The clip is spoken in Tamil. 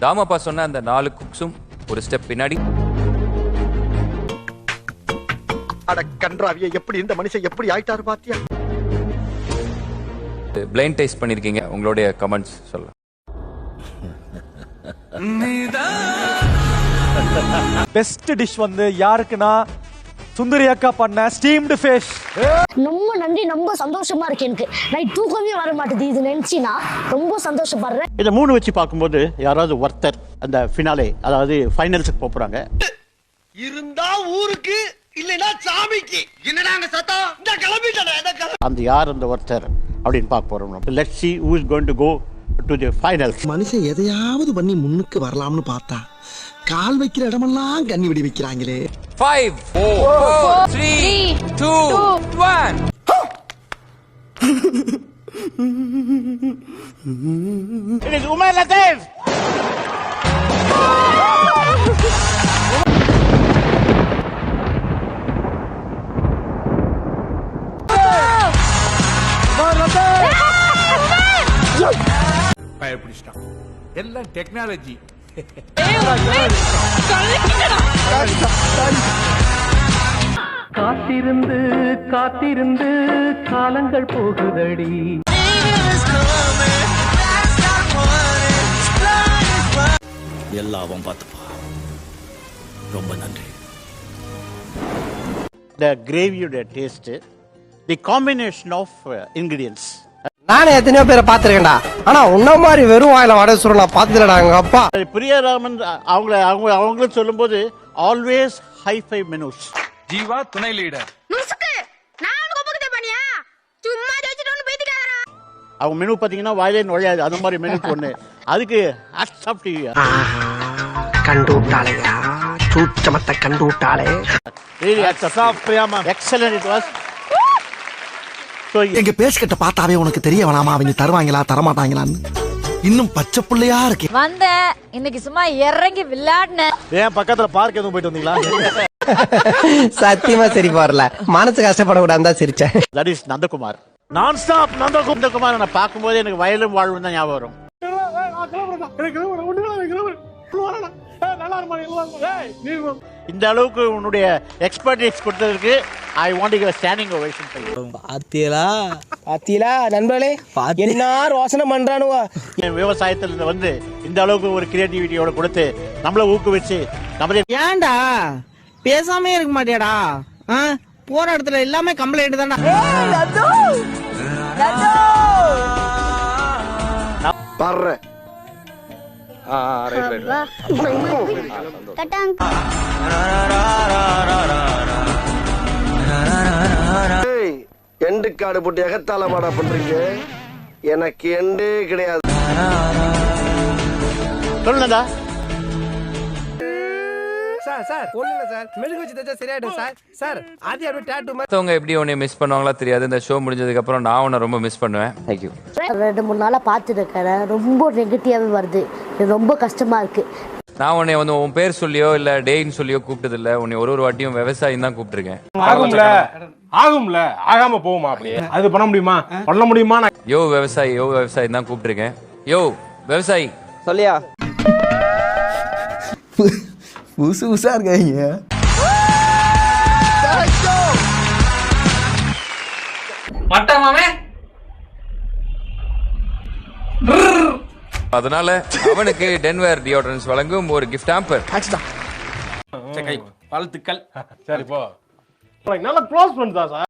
தாமப்பா சொன்ன அந்த 4 குக்ஸும் ஒரு ஸ்டெப் பின்னாடி. அட கன்றாவியே, எப்படி இந்த மனுஷன் எப்படி ஆயிட்டாரு பாத்தியா? பிளைண்ட் டேஸ்ட் பண்ணிருக்கீங்க, உங்களுடைய கமெண்ட்ஸ் சொல்லுங்க. பெஸ்ட் டிஷ் வந்து யாருக்குன்னா சுந்தரி அக்கா பண்ண ஸ்டீம்டு ஃபிஷ். ரொம்ப நன்றி, ரொம்ப சந்தோஷமா இருக்கு எனக்கு. நைட் தூக்கமே வர மாட்டேது இது நினைச்சினா. ரொம்ப சந்தோஷப்படுறேன். இதை 3 வச்சு பார்க்கும்போது யாராவது ஒருத்தர் அந்த ஃபினாலே, அதாவது ஃபைனல்ஸுக்கு போறாங்க இருந்தா ஊருக்கு இல்லனா சாமிக்கு. என்னடா அங்க சத்தம்? இந்த கிளம்பிட்டடா. அந்த யார் அந்த ஒருத்தர் அப்படின்னு பார்க்க போறோம். Let's see who is going to go to the finals. மனுஷன் எதையாவது பண்ணி முன்னுக்கு வரலாம்னு பார்த்தா கால் வைக்கிற இடமெல்லாம் கண்ணி விடி வைக்கிறாங்களே. 5 4 3 2 1. It is Umar Latif. பயப்பிடிச்சிட்டான். எல்லாம் டெக்னாலஜி. காத்திருந்து காத்திருந்து காலங்கள் போகுதடி. எல்லாவும் பார்த்துப்பா. ரொம்ப நன்றி. The gravy taste, the combination of ingredients. நானே எத்தனையோ பேரை பாத்துருக்கேன்டா, ஆனா உன்ன மாதிரி வெறும் வாயில வடை சுருள் நான் பாத்துலடா. எங்க அப்பா பிரியராமன் அவங்களும் சொல்லும் போது ஆல்வேஸ் ஹை-ஃபை மெனூஸ். ஜீவா துணை லீடர். அவங்க மெனு பாத்தீங்கன்னா வாயிலே நுழையாது, அந்த மாதிரி மெனு ஒண்ணு. அதுக்கு கண்டு விட்டாளையா, சூச்சமத்தை கண்டு விட்டாளே. Excellent it was. எங்க பேசிக்கிட்ட பார்த்தாவே உனக்கு தெரிய வேணாமா அவங்க தருவாங்களா தரமாட்டாங்களான்னு? இன்னும் பச்சை புள்ளையா இருக்கு. வந்த இன்னைக்கு சும்மா இறங்கி விளையாடுனேன். ஏன் பக்கத்துல பார்க் எதுவும் போயிட்டு வந்தீங்களா? சத்தியமா சரி வரல, மனசு கஷ்டப்படக்கூடாது தான் சிரிச்சேன். That is Nandakumar. நான் ஸ்டாப் நந்தகுமார். நான் பார்க்கும்போது எனக்கு வயலும் வாழ்வும் தான் ஞாபகம் வரும். இந்த அளவுக்கு உன்னுடைய எக்ஸ்பர்டைஸ் கொடுத்ததற்கு I want to give a standing ovation for you. பாத்தீங்களா நண்பர்களே, என்ன ரோசனை பண்றானுவா. விவசாயத்துல வந்து இந்த அளவுக்கு ஒரு கிரியேட்டிவிட்டியோட கொடுத்து நம்மள ஊக்குவிச்சு நம்மளே. ஏன்டா பேசாமே இருக்க மாட்டியாடா? போற இடத்துல எல்லாமே கம்ப்ளைண்ட் தான்டா. பாரு எண்டு காடு போட்டு எகத்தால பாடா பண்றீங்க. எனக்கு எண்டே கிடையாது. சொல்லுங்கடா சார் ஒண்ணுல சார் மெழுகு வச்சு தச்சா சரியாயிடும் சார். சார் ஆதி அப்படியே டாட்டூ மாதிரி. மத்தவங்க எப்படி உன்னை மிஸ் பண்ணுவாங்களா தெரியாது. இந்த ஷோ முடிஞ்சதுக்கு அப்புறம் நான் உன்னை ரொம்ப மிஸ் பண்ணுவேன். Thank you. 2-3 நாளா பார்த்துட்டு இருக்கேன். ரொம்ப நெகட்டிவாவே வருது. ரொம்ப கஷ்டமா இருக்கு. நான் உன்னை வந்து உன் பேர் சொல்லியோ இல்ல டேன்னு சொல்லியோ கூப்பிட்டது இல்ல. உன்னை ஒரு வாட்டியும் விவசாயம் தான் கூப்பிட்டுருக்கேன். ஆகும்ல ஆகாம போகுமா? அப்படியே அது பண்ண முடியுமா? யோ விவசாயி தான் கூப்பிட்டுருக்கேன். யோ விவசாயி சொல்லியா புதுசு புதுசா இருக்காங்க. அதனால அவனுக்கு டென்வர் டியோட்ரன்ஸ் வழங்கும் ஒரு கிஃப்ட் ஹாம்பர். வாழ்த்துக்கள். சரி போ. நல்ல க்ளோஸ் ஃப்ரெண்ட்ஸ் தான் சார்.